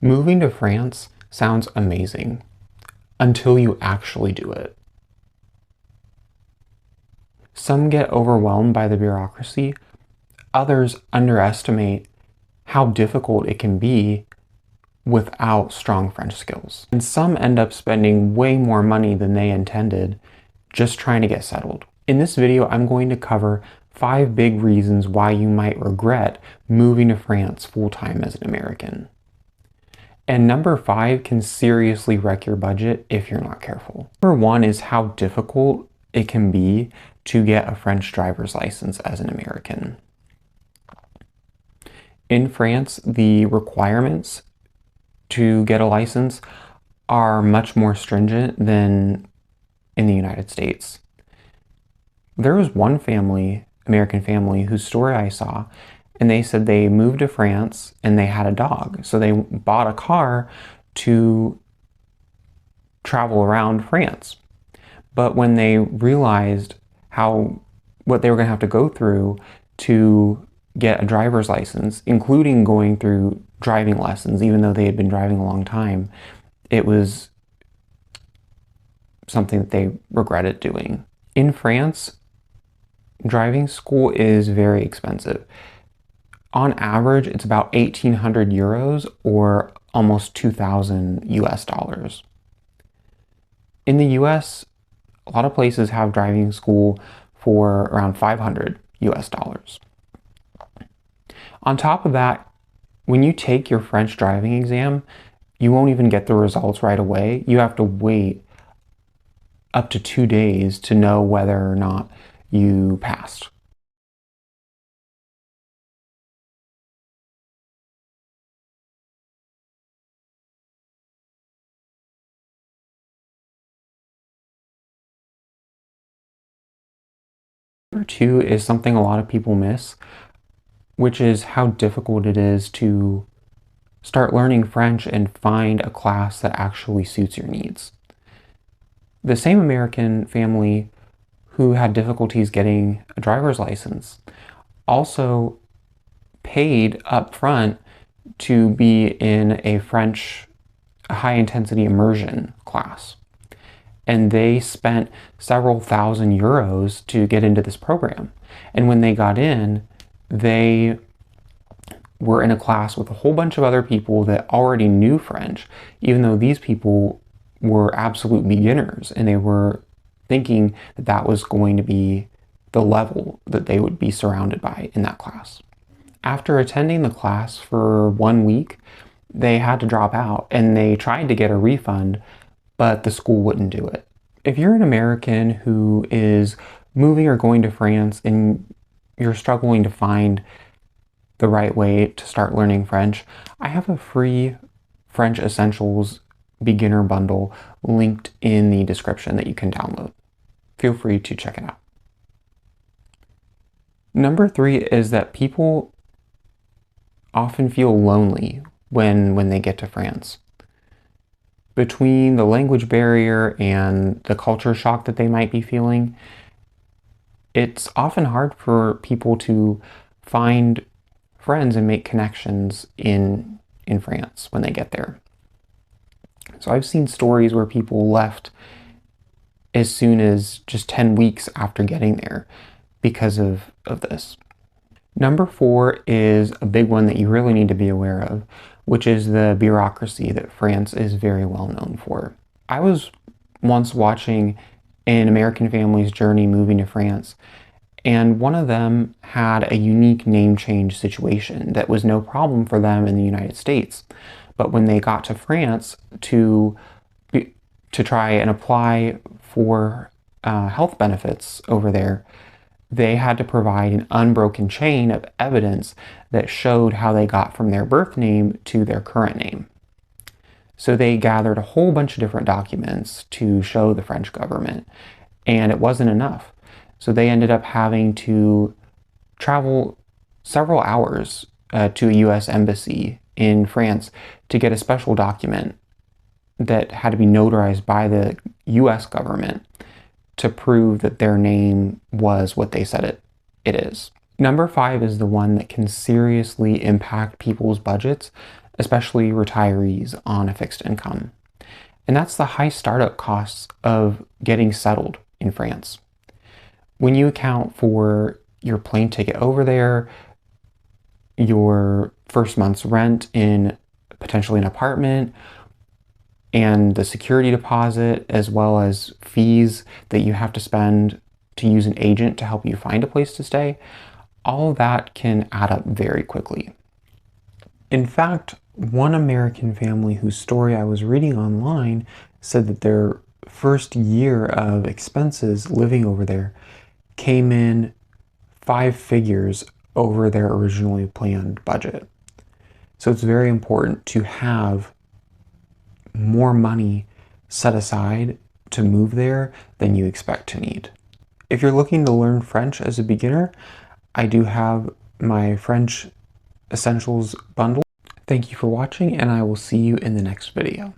Moving to France sounds amazing until you actually do it. Some get overwhelmed by the bureaucracy, others underestimate how difficult it can be without strong French skills. And some end up spending way more money than they intended just trying to get settled. In this video, I'm going to cover 5 big reasons why you might regret moving to France full-time as an American. And number 5 can seriously wreck your budget if you're not careful. Number 1 is how difficult it can be to get a French driver's license as an American. In France, the requirements to get a license are much more stringent than in the United States. There was one family, American family, whose story I saw, and they said they moved to France and they had a dog. So they bought a car to travel around France. But when they realized what they were going to have to go through to get a driver's license, including going through driving lessons, even though they had been driving a long time, it was something that they regretted doing. In France, driving school is very expensive. On average, it's about 1,800 euros or almost 2,000 US dollars. In the US, a lot of places have driving school for around 500 US dollars. On top of that, when you take your French driving exam, you won't even get the results right away. You have to wait up to 2 days to know whether or not you passed. Number 2 is something a lot of people miss, which is how difficult it is to start learning French and find a class that actually suits your needs. The same American family who had difficulties getting a driver's license also paid up front to be in a French high-intensity immersion class. And they spent several thousand euros to get into this program. And when they got in, they were in a class with a whole bunch of other people that already knew French, even though these people were absolute beginners and they were thinking that that was going to be the level that they would be surrounded by in that class. After attending the class for 1 week, they had to drop out and they tried to get a refund, but the school wouldn't do it. If you're an American who is moving or going to France and you're struggling to find the right way to start learning French, I have a free French Essentials beginner bundle linked in the description that you can download. Feel free to check it out. Number 3 is that people often feel lonely when they get to France. Between the language barrier and the culture shock that they might be feeling, it's often hard for people to find friends and make connections in France when they get there. So I've seen stories where people left as soon as just 10 weeks after getting there because of this. Number 4 is a big one that you really need to be aware of, which is the bureaucracy that France is very well known for. I was once watching an American family's journey moving to France, and one of them had a unique name change situation that was no problem for them in the United States. But when they got to France to try and apply for health benefits over there, they had to provide an unbroken chain of evidence that showed how they got from their birth name to their current name. So they gathered a whole bunch of different documents to show the French government, and it wasn't enough. So they ended up having to travel several hours to a US embassy in France to get a special document that had to be notarized by the US government to prove that their name was what they said it is. Number 5 is the one that can seriously impact people's budgets, especially retirees on a fixed income. And that's the high startup costs of getting settled in France. When you account for your plane ticket over there, your first month's rent in potentially an apartment, and the security deposit, as well as fees that you have to spend to use an agent to help you find a place to stay, all of that can add up very quickly. In fact, one American family whose story I was reading online said that their first year of expenses living over there came in 5 figures over their originally planned budget. So it's very important to have more money set aside to move there than you expect to need. If you're looking to learn French as a beginner, I do have my French Essentials bundle. Thank you for watching, and I will see you in the next video.